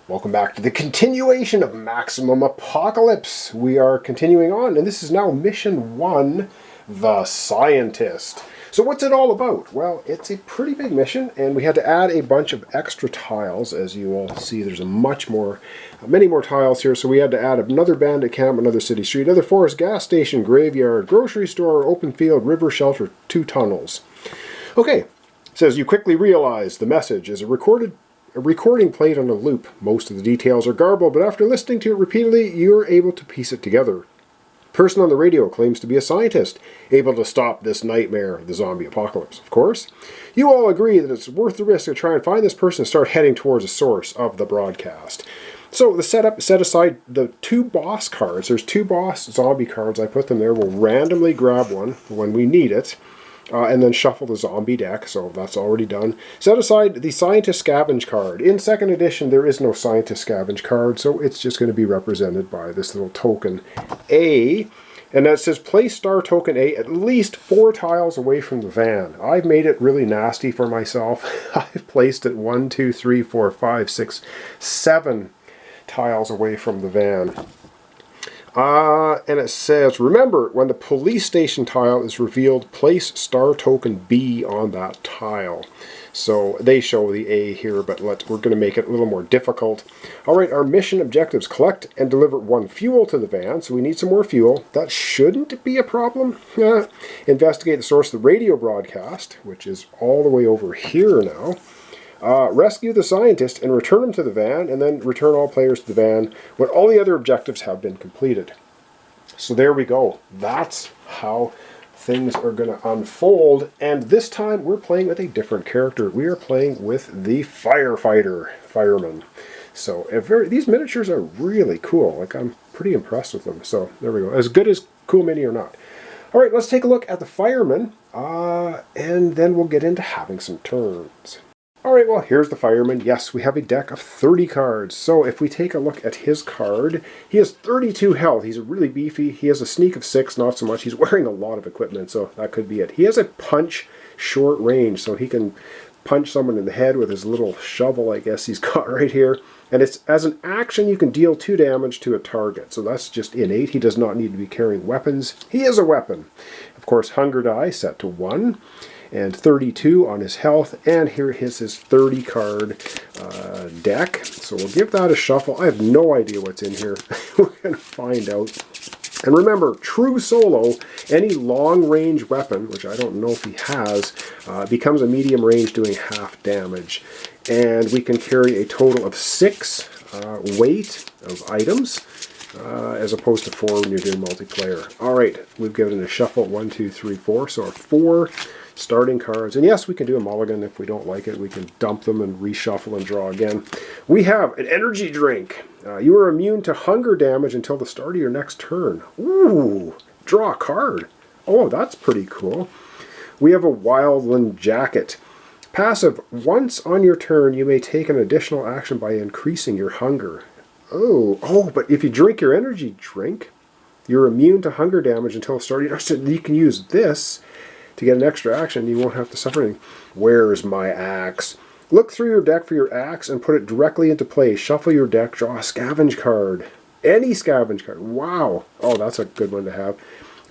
Welcome back to the continuation of Maximum Apocalypse. We are continuing on, and this is now Mission 1, The Scientist. So what's it all about? Well, it's a pretty big mission, and we had to add a bunch of extra tiles. As you all see, there's many more tiles here, so we had to add another bandit camp, another city street, another forest, gas station, graveyard, grocery store, open field, river shelter, 2 tunnels. Okay, it says you quickly realize the message is a recording played on a loop. Most of the details are garbled, but after listening to it repeatedly, you're able to piece it together. Person on the radio claims to be a scientist, able to stop this nightmare, the zombie apocalypse, of course. You all agree that it's worth the risk to try and find this person and start heading towards the source of the broadcast. So the setup, set aside the 2 boss cards. There's 2 boss zombie cards. I put them there. We'll randomly grab one when we need it. And then shuffle the zombie deck, so that's already done. Set aside the Scientist Scavenge card. In 2nd edition, there is no Scientist Scavenge card, so it's just going to be represented by this little token A. And that says, place star token A at least 4 tiles away from the van. I've made it really nasty for myself. I've placed it 1, 2, 3, 4, 5, 6, 7 tiles away from the van. And it says, remember, when the police station tile is revealed, place star token B on that tile. So they show the A here, but we're going to make it a little more difficult. Alright, our mission objectives: collect and deliver 1 fuel to the van, so we need some more fuel. That shouldn't be a problem. Investigate the source of the radio broadcast, which is all the way over here now. Rescue the scientist and return him to the van, and then return all players to the van when all the other objectives have been completed. So there we go. That's how things are going to unfold, and this time we're playing with a different character. We are playing with the Fireman. So these miniatures are really cool. Like, I'm pretty impressed with them. So there we go. As good as Cool Mini or not. Alright, let's take a look at the Fireman, and then we'll get into having some turns. Alright, well, here's the Fireman. Yes, we have a deck of 30 cards. So if we take a look at his card, he has 32 health. He's really beefy. He has a sneak of 6, not so much. He's wearing a lot of equipment, so that could be it. He has a punch short range, so he can punch someone in the head with his little shovel, I guess he's got right here. And it's as an action, you can deal 2 damage to a target. So that's just innate. He does not need to be carrying weapons. He is a weapon. Of course, hunger die set to 1. And 32 on his health, and here is his 30 card deck. So we'll give that a shuffle. I have no idea what's in here. We're going to find out. And remember, true solo, any long range weapon, which I don't know if he has, becomes a medium range doing half damage. And we can carry a total of 6 weight of items, as opposed to 4 when you're doing multiplayer. Alright, we've given it a shuffle, 1, 2, 3, 4, so our 4 starting cards. And yes, we can do a mulligan if we don't like it. We can dump them and reshuffle and draw again. We have an energy drink. You are immune to hunger damage until the start of your next turn. Ooh, draw a card. Oh, that's pretty cool. We have a wildland jacket. Passive, once on your turn, you may take an additional action by increasing your hunger. Oh, but if you drink your energy drink, you're immune to hunger damage until the start of your turn. You can use this to get an extra action. You won't have to suffer anything. Where's my axe? Look through your deck for your axe and put it directly into play. Shuffle your deck, draw a scavenge card. Any scavenge card. Wow. Oh, that's a good one to have.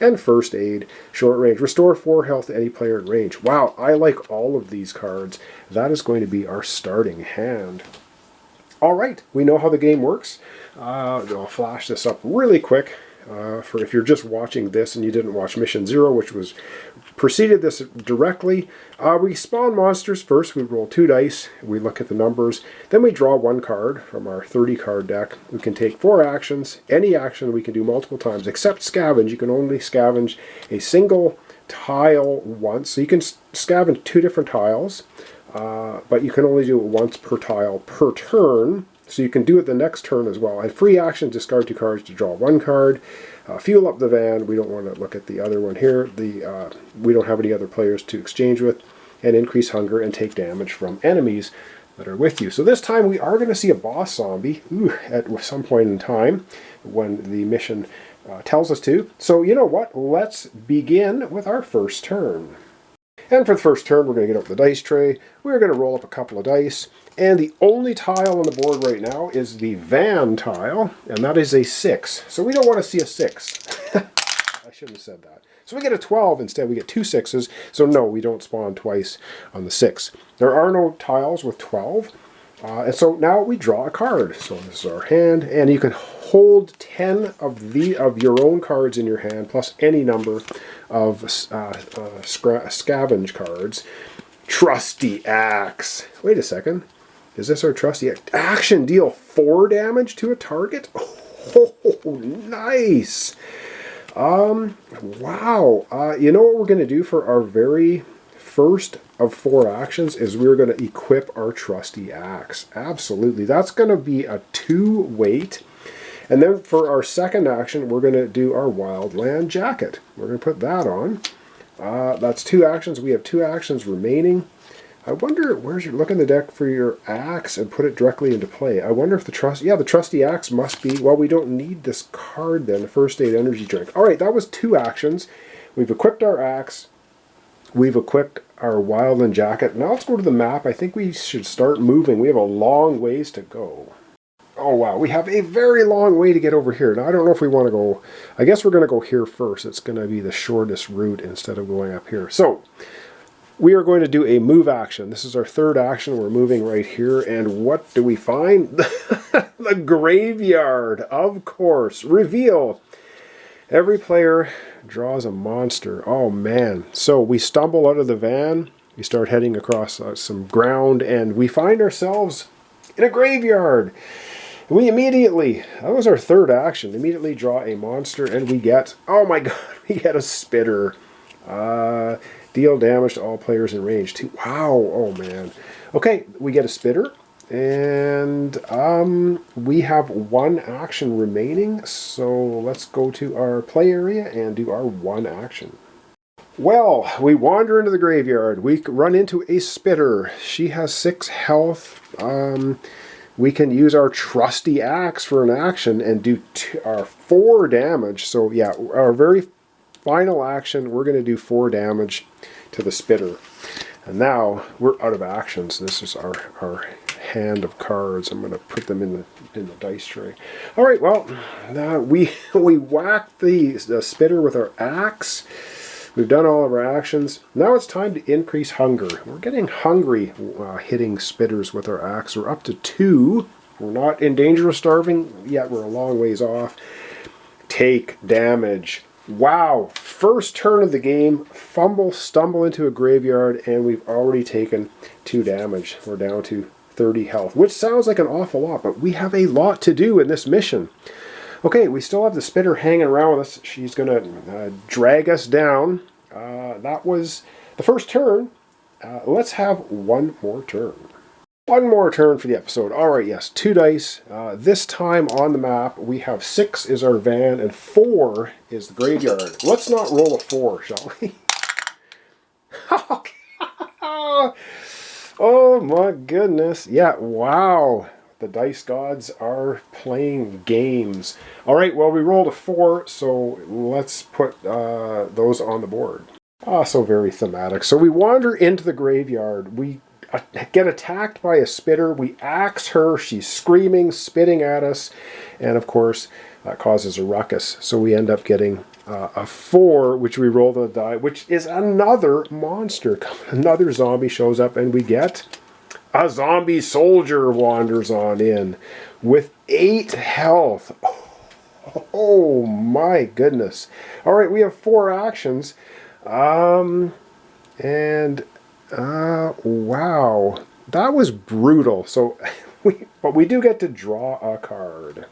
And first aid, short range. Restore 4 health to any player in range. Wow, I like all of these cards. That is going to be our starting hand. Alright, we know how the game works. I'll flash this up really quick. For if you're just watching this and you didn't watch Mission 0, which preceded this directly. We spawn monsters first. We roll 2 dice. We look at the numbers. Then we draw 1 card from our 30 card deck. We can take 4 actions. Any action we can do multiple times, except scavenge. You can only scavenge a single tile once. So you can scavenge 2 different tiles, but you can only do it once per tile per turn. So you can do it the next turn as well. And free action, discard 2 cards to draw 1 card. Fuel up the van. We don't want to look at the other one here. We don't have any other players to exchange with. And increase hunger and take damage from enemies that are with you. So this time we are going to see a boss zombie at some point in time when the mission tells us to. So you know what? Let's begin with our first turn. And for the first turn, we're going to get out the dice tray. We're going to roll up a couple of dice. And the only tile on the board right now is the van tile, and that is a 6. So we don't want to see a 6. I shouldn't have said that. So we get a 12 instead. We get 2 6s. So no, we don't spawn twice on the 6. There are no tiles with 12. And so now we draw a card. So this is our hand, and you can hold 10 of your own cards in your hand, plus any number of scavenge cards. Trusty Axe. Wait a second. Is this our trusty action? Deal 4 damage to a target? Oh, nice. Wow. You know what we're going to do for our very first of 4 actions is we're going to equip our trusty axe. Absolutely. That's going to be a 2 weight. And then for our second action, we're going to do our wildland jacket. We're going to put that on. That's 2 actions. We have 2 actions remaining. I wonder, where's your look in the deck for your axe and put it directly into play. I wonder if the trusty axe must be, well, we don't need this card then, the first aid energy drink. All right, that was 2 actions. We've equipped our axe. We've equipped our wildland jacket. Now let's go to the map. I think we should start moving. We have a long ways to go. Oh wow, we have a very long way to get over here. Now I don't know if we want to go, I guess we're going to go here first. It's going to be the shortest route instead of going up here. So, we are going to do a move action. This is our third action. We're moving right here. And what do we find? The graveyard, of course. Reveal. Every player draws a monster. Oh, man. So we stumble out of the van. We start heading across some ground. And we find ourselves in a graveyard. We immediately, that was our third action, immediately draw a monster. And we get, oh my god, we get a spitter. Deal damage to all players in range. 2. Wow. Oh, man. Okay, we get a spitter. And we have 1 action remaining. So let's go to our play area and do our 1 action. Well, we wander into the graveyard. We run into a spitter. She has 6 health. We can use our trusty axe for an action and do 4 damage. So yeah, our very final action, we're going to do 4 damage to the spitter. And now we're out of actions. This is our hand of cards. I'm going to put them in the dice tray. All right, well, we whacked the spitter with our axe. We've done all of our actions. Now it's time to increase hunger. We're getting hungry hitting spitters with our axe. We're up to 2. We're not in danger of starving yet. We're a long ways off. Take damage. Wow, first turn of the game, stumble into a graveyard, and we've already taken 2 damage. We're down to 30 health, which sounds like an awful lot, but we have a lot to do in this mission. Okay, we still have the spitter hanging around with us. She's going to drag us down. That was the first turn. Let's have 1 more turn. 1 more turn for the episode. All right, yes, 2 dice. This time on the map, we have 6 is our van and 4 is the graveyard. Let's not roll a 4, shall we? Oh my goodness. Yeah, wow. The dice gods are playing games. All right, well, we rolled a 4, so let's put those on the board. So very thematic. So we wander into the graveyard. We get attacked by a spitter. We axe her. She's screaming, spitting at us. And of course, that causes a ruckus. So we end up getting a 4, which we roll the die, which is another monster. Another zombie shows up, and we get a zombie soldier wanders on in with 8 health. Oh my goodness. All right, we have 4 actions. Wow, that was brutal. So, but we do get to draw a card.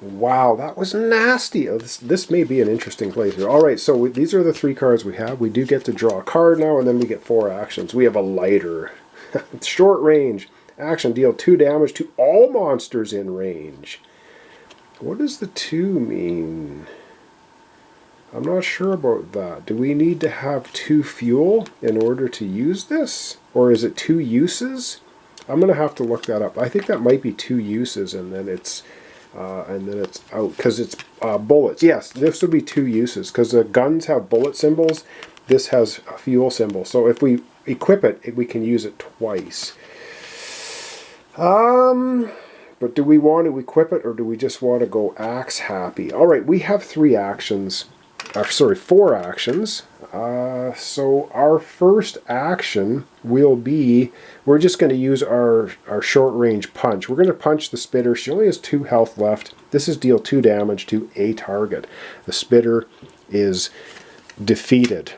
Wow, that was nasty. Oh, this may be an interesting playthrough. All right, so these are the 3 cards we have. We do get to draw a card now, and then we get 4 actions. We have a lighter. Short range. Action, deal 2 damage to all monsters in range. What does the 2 mean? I'm not sure about that. Do we need to have 2 fuel in order to use this? Or is it 2 uses? I'm going to have to look that up. I think that might be 2 uses, and then it's out because it's bullets. Yes, this would be 2 uses because the guns have bullet symbols, this has a fuel symbol. So if we equip it, we can use it twice. But do we want to equip it, or do we just want to go axe happy? All right, we have 4 actions. So our first action will be, we're just going to use our short range punch. We're going to punch the spitter. She only has 2 health left. This is deal 2 damage to a target. The spitter is defeated.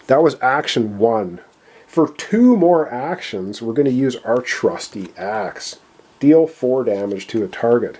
That was action 1. For 2 more actions, we're going to use our trusty axe. Deal 4 damage to a target.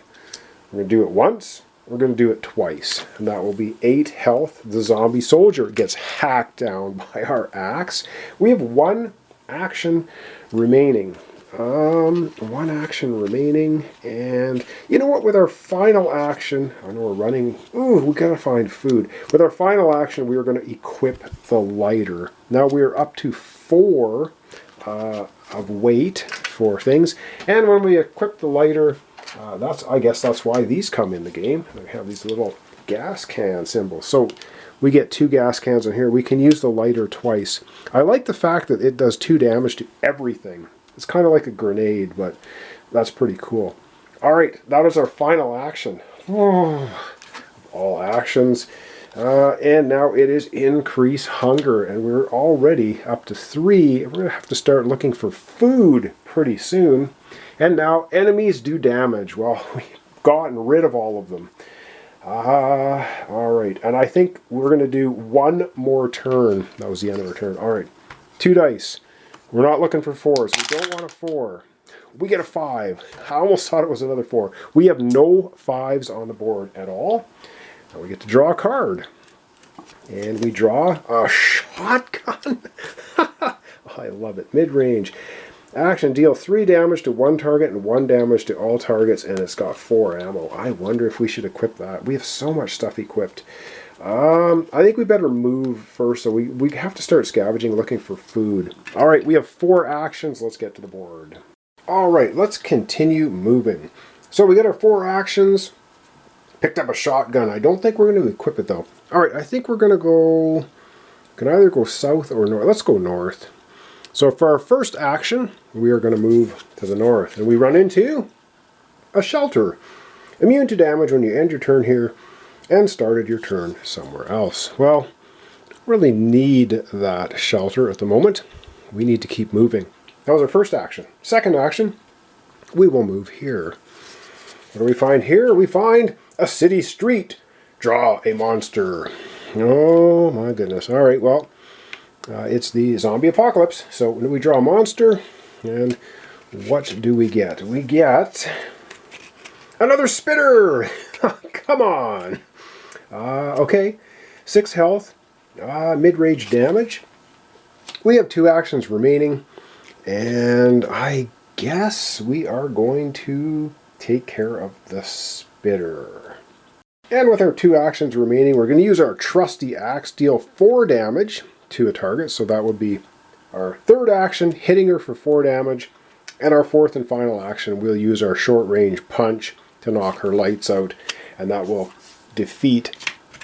We're going to do it once. We're going to do it twice. And that will be 8 health. The zombie soldier gets hacked down by our axe. We have 1 action remaining. 1 action remaining. And you know what? With our final action, I know we're running. Ooh, we got to find food. With our final action, we are going to equip the lighter. Now we are up to 4 of weight for things, and when we equip the lighter, I guess that's why these come in the game. They have these little gas can symbols, so we get 2 gas cans in here. We can use the lighter twice. I like the fact that it does 2 damage to everything. It's kind of like a grenade, but that's pretty cool. All right, that is our final action. All actions. And now it is increase hunger, and we're already up to 3. We're going to have to start looking for food pretty soon. And now enemies do damage. Well, we've gotten rid of all of them. All right, and I think we're going to do 1 more turn. That was the end of our turn. All right, 2 dice. We're not looking for 4s. We don't want a 4. We get a 5. I almost thought it was another 4. We have no 5s on the board at all. Now we get to draw a card. And we draw a shotgun. I love it. Mid-range. Action, deal 3 damage to 1 target and 1 damage to all targets, and it's got 4 ammo. I wonder if we should equip that. We have so much stuff equipped. I think we better move first, so we have to start scavenging, looking for food. All right, we have 4 actions. Let's get to the board. All right, let's continue moving. So we got our 4 actions. Picked up a shotgun. I don't think we're going to equip it, though. All right, I think we're going to go... Can either go south or north. Let's go north. So for our first action, we are going to move to the north. And we run into a shelter. Immune to damage when you end your turn here and started your turn somewhere else. Well, don't really need that shelter at the moment. We need to keep moving. That was our first action. Second action, we will move here. What do we find here? We find a city street. Draw a monster. Oh my goodness. All right, well, it's the zombie apocalypse. So we draw a monster, and what do we get? We get another spitter. Come on. Okay, 6 health, mid-range damage. We have 2 actions remaining, and I guess we are going to take care of the spitter. And with our 2 actions remaining, we're going to use our trusty axe, deal 4 damage to a target. So that would be our 3rd action, hitting her for 4 damage. And our 4th and final action, we'll use our short range punch to knock her lights out. And that will defeat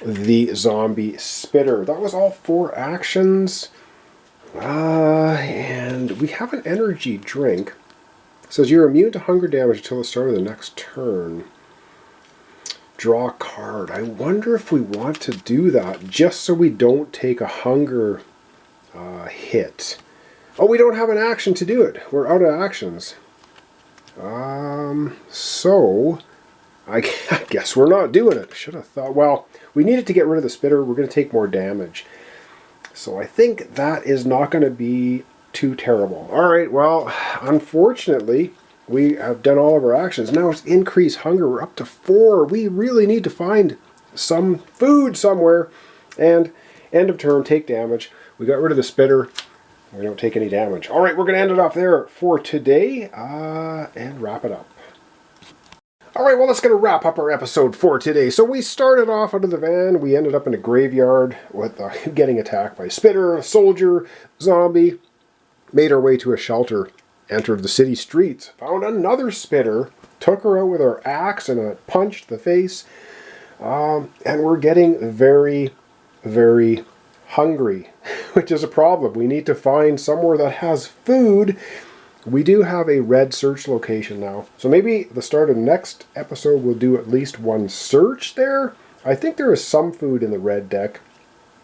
the zombie spitter. That was all 4 actions. And we have an energy drink. It says you're immune to hunger damage until the start of the next turn. Draw a card. I wonder if we want to do that just so we don't take a hunger hit. Oh, we don't have an action to do it. We're out of actions. So I guess we're not doing it. Should have thought. Well, we needed to get rid of the spitter. We're going to take more damage. So I think that is not going to be too terrible. All right, well, unfortunately, we have done all of our actions. Now it's increase hunger. We're up to 4. We really need to find some food somewhere. And end of turn, take damage. We got rid of the spitter. We don't take any damage. All right, we're going to end it off there for today and wrap it up. All right, well, that's going to wrap up our episode for today. So we started off out of the van. We ended up in a graveyard with getting attacked by a spitter, a soldier, zombie. Made our way to a shelter. Entered the city streets. Found another spitter. Took her out with our axe and a punch to the face. And we're getting very, very hungry. which is a problem. We need to find somewhere that has food. We do have a red search location now. So maybe at the start of the next episode we'll do at least one search there. I think there is some food in the red deck.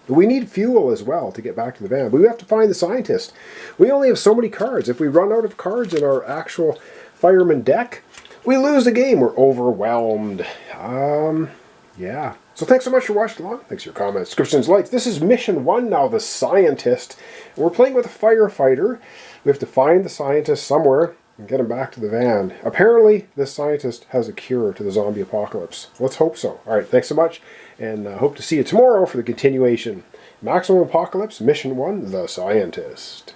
We need fuel as well to get back to the van. But we have to find the scientist. We only have so many cards. If we run out of cards in our actual Fireman deck, we lose the game. We're overwhelmed. Yeah. So thanks so much for watching along. Thanks for your comments, subscriptions, likes. This is Mission 1 now, the scientist. And we're playing with a firefighter. We have to find the scientist somewhere and get him back to the van. Apparently, this scientist has a cure to the zombie apocalypse. Let's hope so. All right, thanks so much. And hope to see you tomorrow for the continuation. Maximum Apocalypse, Mission 1, The Scientist.